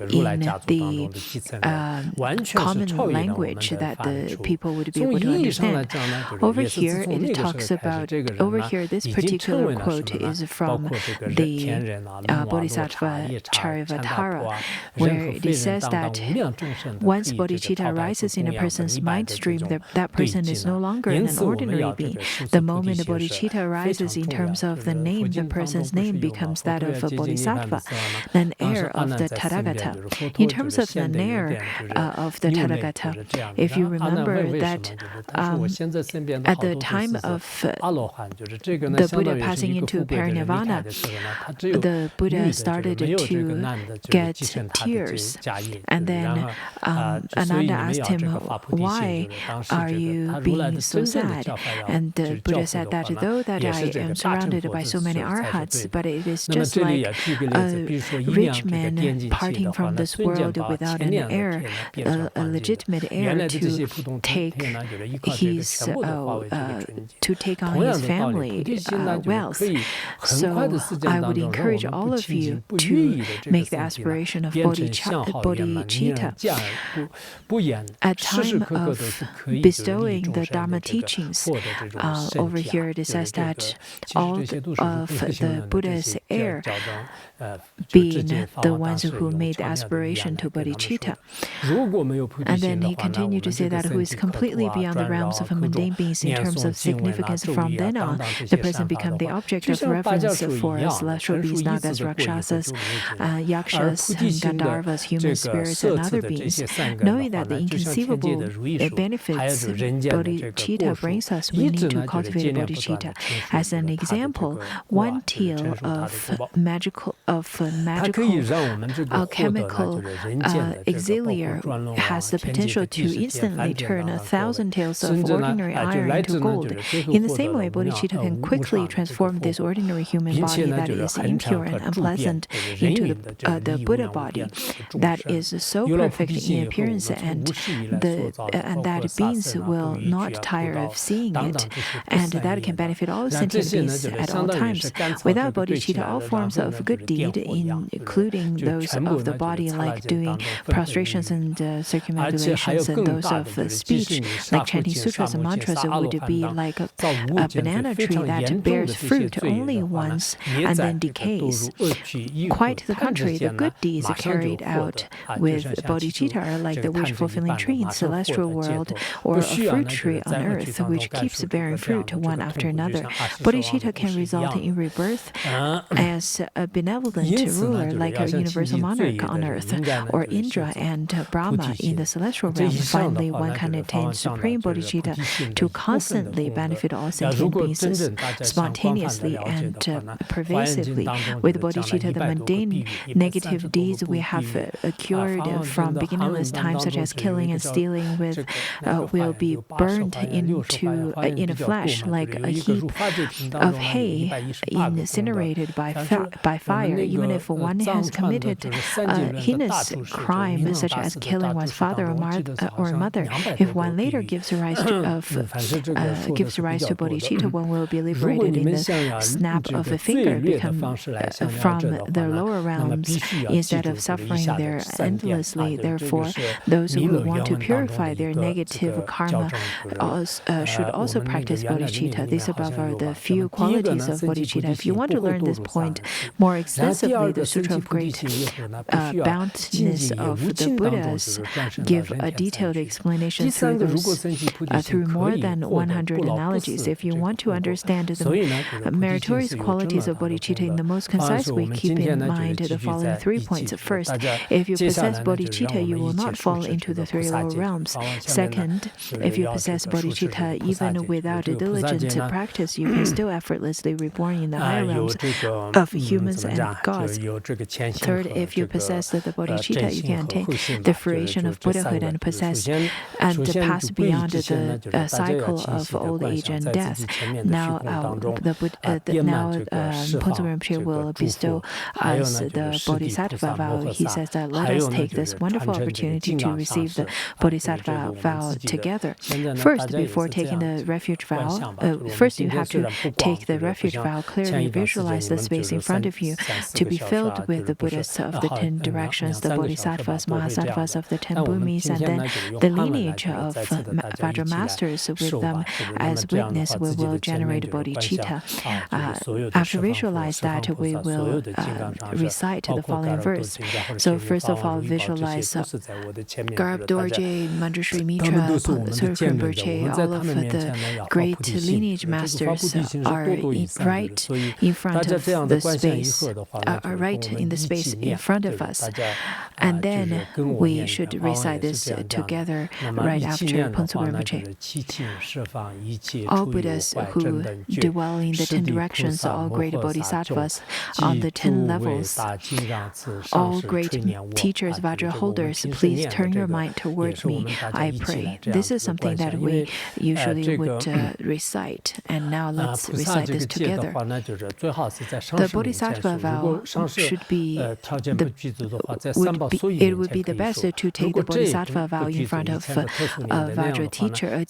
in the common language that the people would be able to understand. Over here, it talks about, this particular quote is from the Bodhisattva Charyavatara, where it says that once bodhicitta arises in a person's mind stream, that person is no longer an ordinary being. The moment the bodhicitta arises in terms of the name, the person's name becomes that of a bodhisattva, an heir of the Tathagata. In terms of the heir of the Tathagata, if you remember that at the time of the Buddha passing into parinirvana, the Buddha started to get tears. And then Ananda asked him, why are you being so sad? And the Buddha said that though that I am surrounded by so many arhats, but it is just like a rich man parting from this world without an heir, a legitimate heir. order to take on his family wealth. So I would encourage all of you to make the aspiration of Bodhicitta at time of bestowing the Dharma teachings. Over here it says that all of the Buddha's heir being the ones who made the aspiration to Bodhicitta. And then he continued to say that who is completely beyond the realms of mundane beings in terms of significance, from then on, the person becomes the object of reverence for celestial beings, nagas, rakshasas, yakshas, gandharvas, human spirits, and other beings. Knowing that the inconceivable benefits Bodhicitta brings us, we need to cultivate Bodhicitta. As an example, one teal of magical alchemical auxiliary has the potential to instantly turn 1,000 taels of ordinary iron into gold. In the same way, Bodhicitta can quickly transform this ordinary human body that is impure and unpleasant into the Buddha body that is so perfect in appearance, and that beings will not tire of seeing it, and that can benefit all sentient beings at all times. Without Bodhicitta, all forms of good deed, including those of the body, like doing prostrations and circumambulations, and those of speech, like chanting sutras and mantras, would be like a banana tree that bears fruit only once and then decays. Quite the contrary, the good deeds carried out with Bodhicitta are like the wish-fulfilling tree in the celestial world, or a fruit tree on earth, which keeps bearing fruit one after another. Bodhicitta can result in rebirth as a benevolent ruler, like a universal monarch on earth, or Indra and Brahma in the celestial realm. Finally, one can attain supreme Bodhicitta to constantly benefit all sentient beings spontaneously and pervasively. With Bodhicitta, the mundane negative deeds we have occurred from beginningless times, such as killing and stealing, will be burned in a flash like a heap of hay incinerated by fire. Even if one has committed a heinous crime, such as killing one's father or mother, if one later gives rise to Bodhicitta, one will be liberated in the snap of a finger, from the lower realms, instead of suffering there endlessly. Therefore, those who want to purify their negative karma should also practice Bodhicitta. These above are the few qualities of Bodhicitta. If you want to learn this point more extensively, the Sutra of Great Boundness of the Buddhas give a detailed explanation through more than 100 analogies. If you want to understand the meritorious qualities of Bodhicitta in the most concise way, keep in mind the following 3 points. First, if you possess Bodhicitta, you will not fall into the 3 lower realms. Second, if you possess Bodhicitta, even without diligent practice, you can still effortlessly reborn in the higher realms of humans and gods. Third, if you possess the Bodhicitta, you can attain the fruition of Buddhahood and pass beyond the cycle of old age and death. Now, Ponzo Rinpoche will bestow us the Bodhisattva vow. He says that let us take this wonderful opportunity to receive the Bodhisattva vow together. First, before taking the refuge vow, first you have to take the refuge vow. Clearly visualize the space in front of you to be filled with the Buddhists of the 10 directions, the Bodhisattvas, Mahasattvas of the 10 bhumis, and then the lineage of Vajra masters. With them as witness, we will generate Bodhicitta. After visualize that, we will recite the following verse. So first of all, visualize Garb Dorje, Manjushri Mitra, Sorghum Rinpoche, all of the great lineage masters are right in front of the space, are right in the space in front of us. And then we should recite this together right after Ponzo Rinpoche. All Buddhas who dwell in the 10 directions, all great bodhisattvas on the 10 levels, all great teachers, Vajra holders, please turn your mind towards me, I pray. This is something that we usually would recite, and now let's recite this together. the Bodhisattva vow should be it would be the best to take the Bodhisattva vow in front of a Vajra teacher,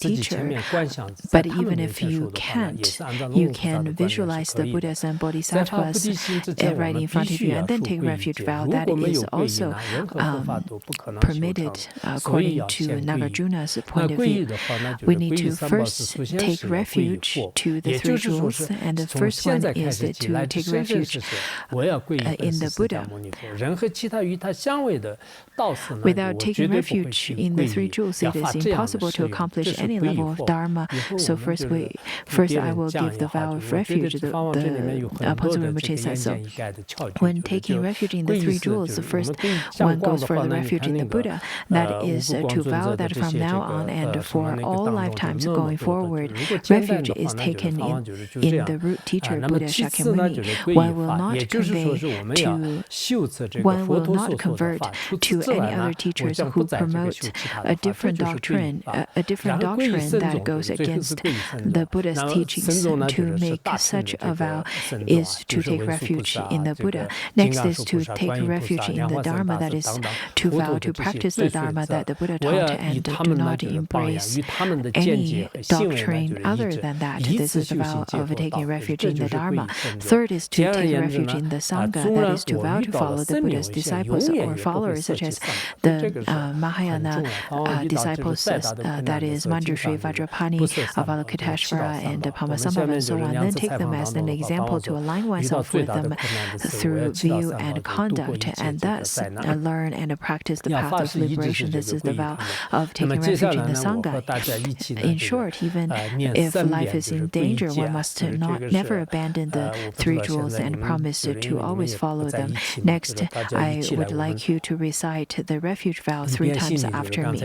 but even if you can't, you can visualize the Buddhas and Bodhisattvas right in front of you and then take refuge vow. That is also permitted according to Nagarjuna's point of view. We need to first take refuge to the three jewels, and the first one is to take refuge in the Buddha. Without taking refuge in the three jewels, it is impossible to accomplish any level of Dharma. So first I will give the vow of refuge. The Ponzo Rinpoche says so. When taking refuge in the three jewels, first one goes for the refuge in the Buddha. That is to vow that from now on and for all lifetimes going forward, refuge is taken in the root teacher Buddha Shakyamuni. One will not convert to any other teachers who promote a different doctrine that goes against the Buddha's teachings. To make such a vow is to take refuge in the Buddha. Next is to take refuge in the Dharma, that is to vow to practice the Dharma that the Buddha taught and do not embrace any doctrine other than that. This is the vow of taking refuge in the Dharma. Third is to take refuge in the Sangha, that is to vow to follow the Buddha's disciples or followers, such as the Mahayana disciples, that is Manjushri, Vajrapani, Avalokiteshvara, and Pamasambhava, and so on. Then take them as an example to align oneself with them through view and conduct, and thus learn and practice the path of liberation. This is the vow of taking refuge in the Sangha. In short, even if life is in danger, one must never abandon the three jewels and promise to always follow them. Next, I would like you to recite the refuge vow 3 times after me.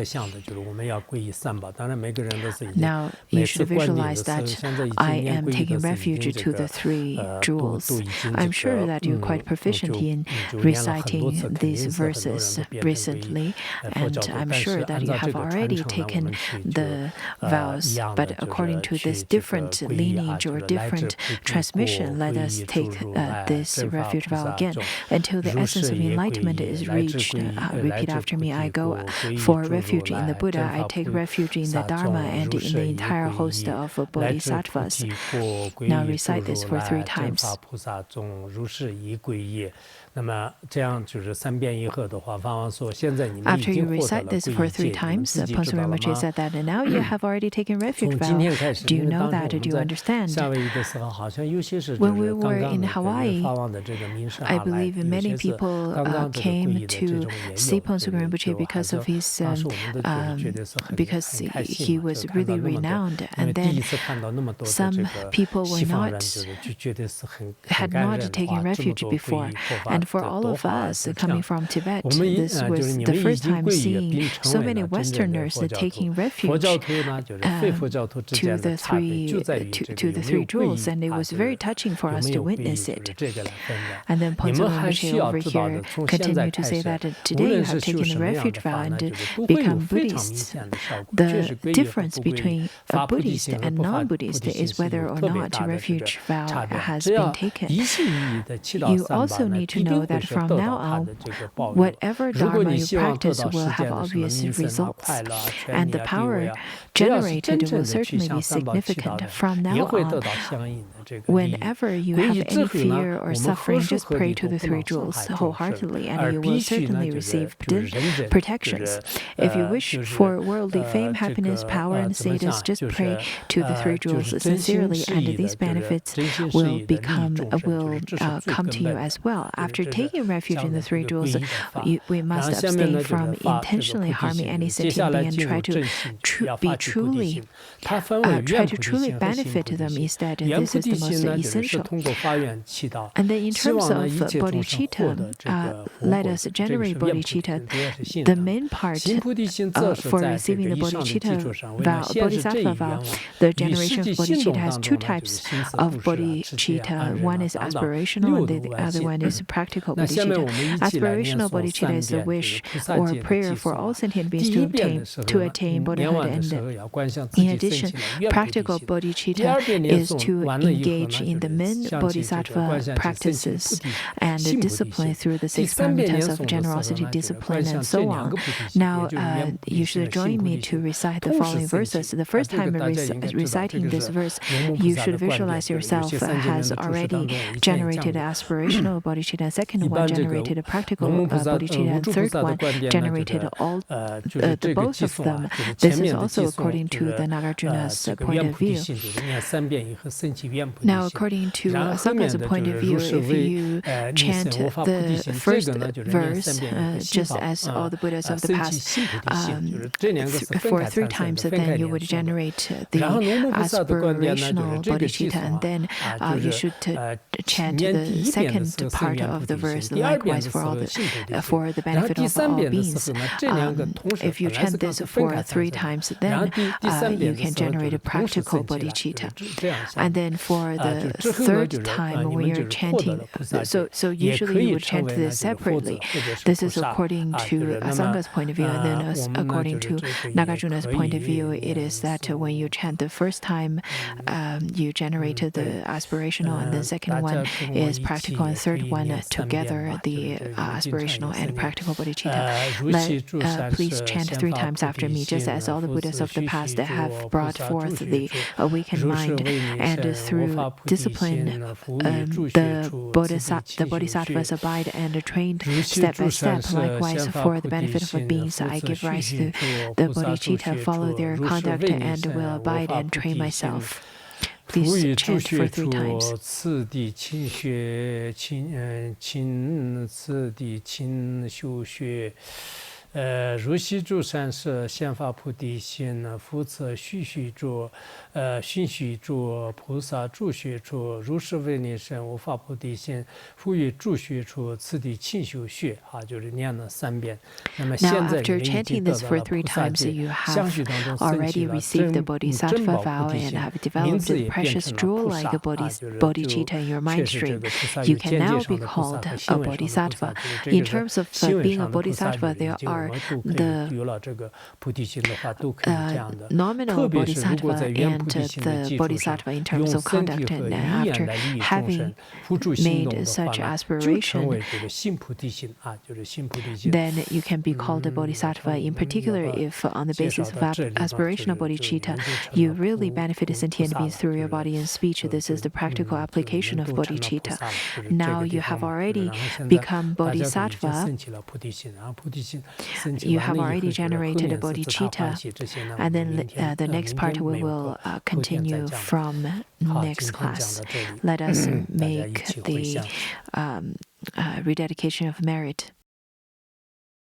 Now, you should visualize that I am taking refuge to the three jewels. I'm sure that you're quite proficient in reciting these verses recently, and I'm sure that you have already taken the vows. But according to this different lineage or different transmission, let us take this refuge vow again. Until the essence of enlightenment is reached, repeat after me. I go for refuge in the Buddha, I take refuge in the Dharma and in the entire host of Bodhisattvas. Now recite this for 3 times. After you recite this for 3 times, Ponzo Rinpoche said that now you have already taken refuge vow. Do you know that? Do you understand? When we were in Hawaii, I believe many people came to see Ponzo Rinpoche because of his because he was really renowned, and then some people had not taken refuge before. And for all of us coming from Tibet, this was the first time seeing so many Westerners taking refuge to the three jewels, and it was very touching for us to witness it. And then Ponzo Rinpoche over here continued to say that today you have taken the refuge vow and become Buddhists. The difference between a Buddhist and non-Buddhist is whether or not a refuge vow has been taken. You also need to know that from now on, whatever Dharma you practice will have obvious results, and the power generated will certainly be significant. From now on, whenever you have any fear or suffering, just pray to the three jewels wholeheartedly, and you will certainly receive protections. If you wish for worldly fame, happiness, power, and status, just pray to the three jewels sincerely, and these benefits will come to you as well. After taking refuge in the three jewels, we must abstain from intentionally harming any sentient being and try to truly benefit them instead. This is the most essential. And then in terms of bodhicitta, let us generate bodhicitta. The main part for receiving the bodhisattva vow, the generation of bodhicitta has 2 types of bodhicitta. One is aspirational, and the other one is practical bodhicitta. Aspirational bodhicitta is a wish or prayer for all sentient beings to attain bodhihood, and in addition, practical bodhicitta is to engage in the main bodhicitta bodhisattva practices and discipline through the 6 parameters of generosity, discipline, and so on. Now, you should join me to recite the following verses. The first time reciting this verse, you should visualize yourself has already generated aspirational bodhicitta, and second one generated a practical bodhicitta, and third one generated all both of them. This is also according to the Nagarjuna's point of view. Now, according to Sangha's point of view, if you chant the first verse just as all the Buddhas of the past for 3 times, then you would generate the aspirational bodhicitta, and then you should chant the second part of the verse likewise for the benefit of all beings. If you chant this for 3 times, then you can generate a practical bodhicitta. And then for the third time when you're chanting, so usually you would chant this separately. This is according to Sangha's point of view, and then according to Nagarjuna's point of view, it is that when you chant the first time, you generated the aspirational, and the second one is practical, and third one together, the aspirational and practical bodhicitta. Please chant 3 times after me, just as all the Buddhas of the past have brought forth the awakened mind, and through discipline, the bodhisattvas abide and trained step by step. Likewise, for the benefit of beings, I give rise to the bodhicitta, follow their conduct, and will abide and train myself. Please chant for 3 times.如习诸善摄，显发菩提心，复测须须着，熏须着，菩萨住学处，如是为念身，无法菩提心，复于住学处，次第勤修学。就是念了3遍。那么现在 after chanting this for 3 times, you have already received the bodhisattva vow and have developed the precious jewel-like bodhicitta in your mind stream. You can now be called a bodhisattva. In terms of being a bodhisattva, there are the nominal bodhisattva and the bodhisattva in terms of conduct, and after having made such aspiration, then you can be called a bodhisattva. In particular, if on the basis of aspirational bodhicitta, you really benefit sentient beings through your body and speech. This is the practical application of bodhicitta. Now you have already become bodhisattva. You have already generated a bodhicitta, and then the next part we will continue from next class. Let us make the rededication of merit.